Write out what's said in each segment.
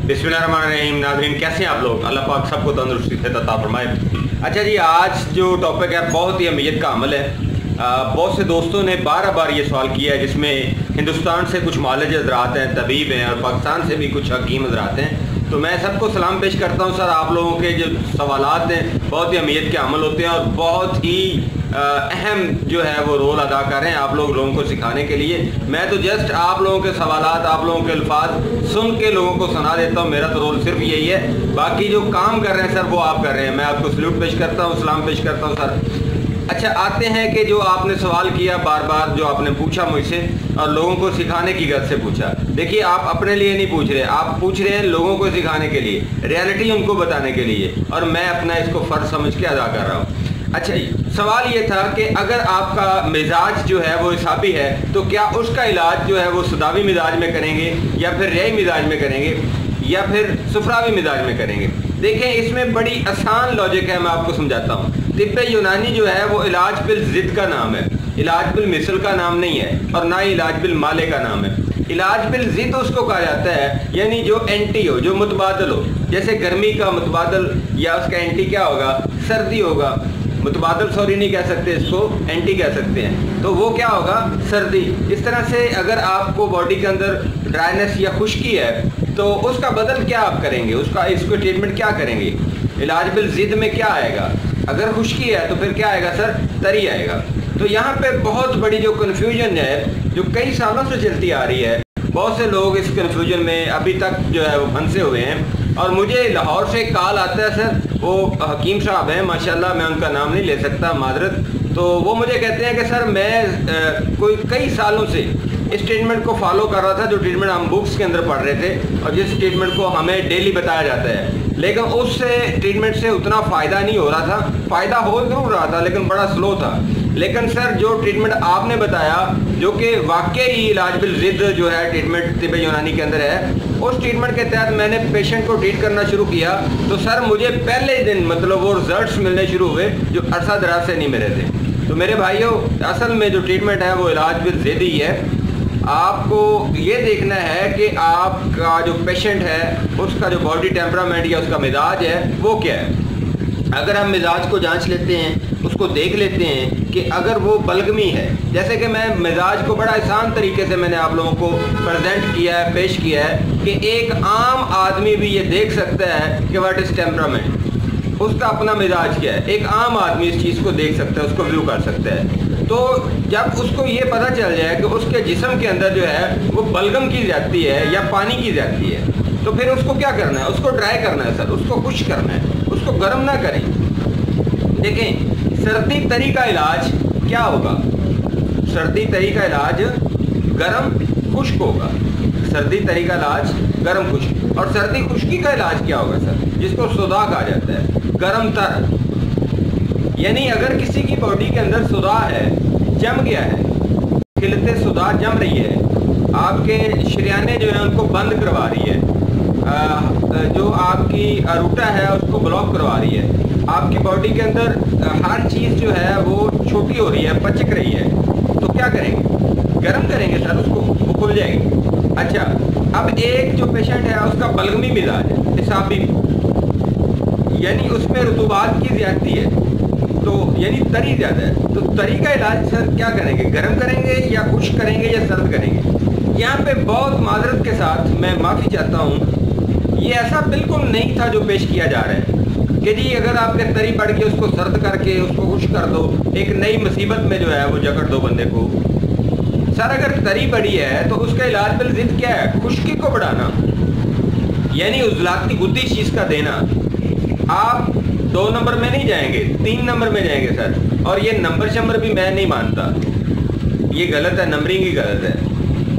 बिस्मिल्लाहिर्रहमानिर्रहीम। नाज़रीन, कैसे हैं आप लोग? अल्लाह पाक सबको तंदुरुस्ती से अता फरमाए। अच्छा जी, आज जो टॉपिक है बहुत ही अहमियत का अमल है। बहुत से दोस्तों ने बार ये सवाल किया है, जिसमें हिंदुस्तान से कुछ मालिज हज़रात हैं, तबीब हैं, और पाकिस्तान से भी कुछ हकीम हज़रात हैं। तो मैं सबको सलाम पेश करता हूँ। सर, आप लोगों के जो सवालात हैं बहुत ही अहमियत के अमल होते हैं और बहुत ही अहम जो है वो रोल अदा कर रहे हैं आप लोगों को सिखाने के लिए। मैं तो जस्ट आप लोगों के सवालात, आप लोगों के अल्फाज सुन के लोगों को सुना देता हूँ। मेरा तो रोल सिर्फ यही है। बाकी जो काम कर रहे हैं सर, वो आप कर रहे हैं। मैं आपको सल्यूट पेश करता हूँ, सलाम पेश करता हूँ सर। अच्छा, आते हैं कि जो आपने सवाल किया बार जो आपने पूछा मुझसे, और लोगों को सिखाने की गत से पूछा। देखिए, आप अपने लिए नहीं पूछ रहे, आप पूछ रहे हैं लोगों को सिखाने के लिए, रियलिटी उनको बताने के लिए, और मैं अपना इसको फ़र्ज समझ के अदा कर रहा हूँ। अच्छा जी, सवाल ये था कि अगर आपका मिजाज जो है वो हिसाबी है, तो क्या उसका इलाज जो है वो सदावी मिजाज में करेंगे, या फिर रियाई मिजाज में करेंगे, या फिर सुफरावी मिजाज में करेंगे? देखें, इसमें बड़ी आसान लॉजिक है, मैं आपको समझाता हूँ। तिब्ब यूनानी जो है वो इलाज बिल ज़िद का नाम है, इलाज बिल मिसल का नाम नहीं है, और ना ही इलाज बिल माले का नाम है। इलाज बिल ज़िद उसको कहा जाता है, यानी जो एंटी हो, जो मुतबादल हो। जैसे गर्मी का मुतबादल या उसका एंटी क्या होगा? सर्दी होगा। मुतबादल सॉरी नहीं कह सकते, इसको एंटी कह सकते हैं। तो वो क्या होगा? सर्दी। इस तरह से अगर आपको बॉडी के अंदर ड्राइनेस या खुश्की है, तो उसका बदल क्या आप करेंगे? इसको ट्रीटमेंट क्या करेंगे? इलाज बिल ज़िद में क्या आएगा? अगर खुश्की है तो फिर क्या आएगा सर? तरी आएगा। तो यहाँ पे बहुत बड़ी जो कन्फ्यूजन है, जो कई सालों से चलती आ रही है, बहुत से लोग इस कन्फ्यूजन में अभी तक जो है वो फंसे हुए हैं। और मुझे लाहौर से कॉल आता है सर, वो हकीम साहब हैं माशाल्लाह, मैं उनका नाम नहीं ले सकता, मादरत। तो वो मुझे कहते हैं कि सर मैं कोई कई सालों से इस ट्रीटमेंट को फॉलो कर रहा था, जो ट्रीटमेंट हम बुक्स के अंदर पढ़ रहे थे, और जिस ट्रीटमेंट को हमें डेली बताया जाता है, लेकिन उससे ट्रीटमेंट से उतना फ़ायदा नहीं हो रहा था। फ़ायदा हो ज़रूर रहा था, लेकिन बड़ा स्लो था। लेकिन सर, जो ट्रीटमेंट आपने बताया, जो कि वाकई इलाज बिल ज़िद जो है ट्रीटमेंट तिब्ब यूनानी के अंदर है, उस ट्रीटमेंट के तहत मैंने पेशेंट को ट्रीट करना शुरू किया, तो सर मुझे पहले दिन मतलब वो रिजल्ट्स मिलने शुरू हुए जो अरसा दराज से नहीं मिले थे। तो मेरे भाइयों, असल में जो ट्रीटमेंट है वो इलाज बिल ज़िद ही है। आपको ये देखना है कि आपका जो पेशेंट है उसका जो बॉडी टेम्परामेंट या उसका मिजाज है वो क्या है। अगर हम मिजाज को जांच लेते हैं, उसको देख लेते हैं कि अगर वो बलगमी है, जैसे कि मैं मिजाज को बड़ा आसान तरीके से मैंने आप लोगों को प्रेजेंट किया है, पेश किया है, कि एक आम आदमी भी ये देख सकता है कि व्हाट इज़ टेम्परामेंट, उसका अपना मिजाज क्या है। एक आम आदमी इस चीज़ को देख सकता है, उसको व्यू कर सकता है। तो जब उसको ये पता चल जाए कि उसके जिस्म के अंदर जो है वो बलगम की जाती है या पानी की जाती है, तो फिर उसको क्या करना है? उसको ड्राई करना है सर, उसको खुश्क करना है, उसको गर्म ना करें। देखें, सर्दी तरी का इलाज क्या होगा? सर्दी तरी का इलाज गर्म खुश्क होगा। सर्दी तरी का इलाज गर्म खुश्क। और सर्दी खुश्की का इलाज क्या होगा सर? जिसको सुदा कहा जाता है, गर्म तर। यानी अगर किसी की बॉडी के अंदर सुदा है, जम गया है, खिलते सुदा जम रही है, आपके शरियाने जो है उनको बंद करवा रही है, जो आपकी अरूटा है उसको ब्लॉक करवा रही है, आपकी बॉडी के अंदर हर चीज़ जो है वो छोटी हो रही है, पचक रही है, तो क्या करेंगे? गर्म करेंगे सर उसको, वो खुल जाएगी। अच्छा, अब एक जो पेशेंट है उसका बलगमी मिजाज है, हिसाबी, यानी उसमें रुतूबात की ज़्यादती है, तो यानी तरी ज़्यादा है, तो तरी का इलाज सर क्या करेंगे? गर्म करेंगे या खुश्क करेंगे या सर्द करेंगे? यहाँ पे बहुत माजरत के साथ मैं माफ़ी चाहता हूँ, ये ऐसा बिल्कुल नहीं था जो पेश किया जा रहा है कि जी अगर आपके तरी बढ़ के उसको सर्द करके उसको खुश्क कर दो, एक नई मुसीबत में जो है वो जकड़ दो बंदे को। सर, अगर तरी बढ़ी है तो उसका इलाज बिल ज़िद क्या है? खुश्की को बढ़ाना, यानी उजलाती गुद्दी चीज़ का देना। आप 2 नंबर में नहीं जाएंगे, 3 नंबर में जाएंगे सर। और ये नंबर शंबर भी मैं नहीं मानता, ये गलत है, नंबरिंग ही गलत है।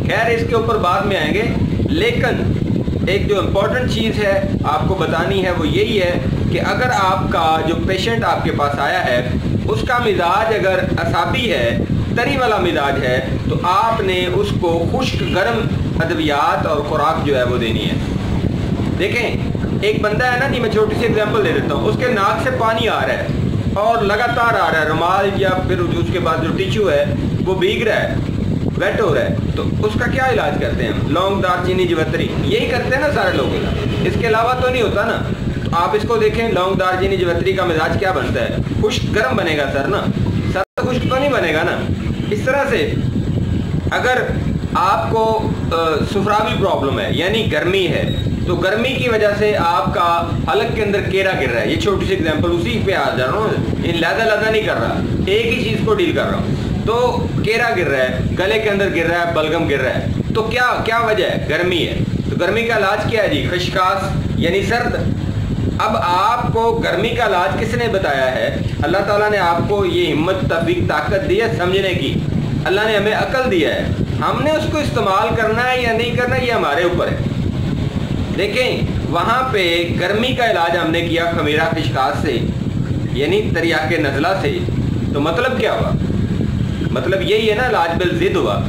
खैर, इसके ऊपर बाद में आएंगे। लेकिन एक जो इम्पोर्टेंट चीज़ है आपको बतानी है वो यही है कि अगर आपका जो पेशेंट आपके पास आया है उसका मिजाज अगर असाबी है, तरी वाला मिजाज है, तो आपने उसको खुश्क गर्म अद्वियात और खुराक जो है वो देनी है। देखें, एक बंदा है ना जी, मैं छोटी सी एग्जांपल दे देता हूँ, उसके नाक से पानी आ रहा है और लगातार आ रहा है, रुमाल या फिर उसके बाद जो टिश्यू है वो भीग रहा है, वेट हो रहा है, तो उसका क्या इलाज करते हैं? लौंग, दालचीनी, जवित्री, यही करते हैं ना सारे लोग। اس کے علاوہ تو نہیں ہوتا نا. آپ اس کو دیکھیں, لونگ دارچینی جوتری کا مزاج کیا بنتا ہے؟ خشک گرم بنے گا سر نا, سر خشک تو نہیں بنے گا نا. اس طرح سے اگر آپ کو سفراوی پرابلم ہے یعنی گرمی ہے, تو گرمی کی وجہ سے آپ کا حلق کے اندر کیرا گر رہا ہے, یہ چھوٹی سی ایگزامپل اسی پہ آ جا رہا ہوں, لہذا نہیں کر رہا, ایک ہی چیز کو ڈیل کر رہا ہوں. تو کیرا گر رہا ہے, گلے کے اندر گر رہا ہے, بلغم گر رہا ہے, تو کیا وجہ ہے؟ گرمی ہے. تو گرمی کا علاج کیا ہے جی؟ خشخاص یعنی سرد. اب آپ کو گرمی کا علاج کس نے بتایا ہے؟ اللہ تعالیٰ نے آپ کو یہ ہمت, توفیق, طاقت دی ہے سمجھنے کی. اللہ نے ہمیں عقل دیا ہے, ہم نے اس کو استعمال کرنا ہے یا نہیں کرنا یہ ہمارے اوپر ہے. دیکھیں وہاں پہ گرمی کا علاج ہم نے کیا خمیرہ خشخاص سے یعنی تریاق نزلہ سے. تو مطلب کیا ہوا؟ مطلب یہی ہے نا, علاج بالضد ہوا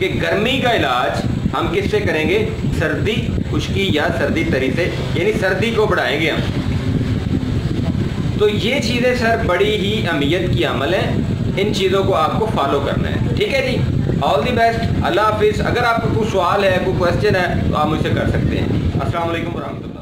کہ گرمی کا علاج ہم کس سے کریں گے؟ سردی خشکی یا سردی تری سے, یعنی سردی کو بڑھائیں گے ہم. تو یہ چیزیں سر بڑی ہی اہمیت کی عمل ہیں, ان چیزوں کو آپ کو فالو کرنا ہے. ٹھیک ہے جی, آل دی بیسٹ, اللہ حافظ. اگر آپ کو کوئی سوال ہے, کوئی کوشچن ہے تو آپ مجھ سے کر سکتے ہیں. السلام علیکم ورحمۃ اللہ.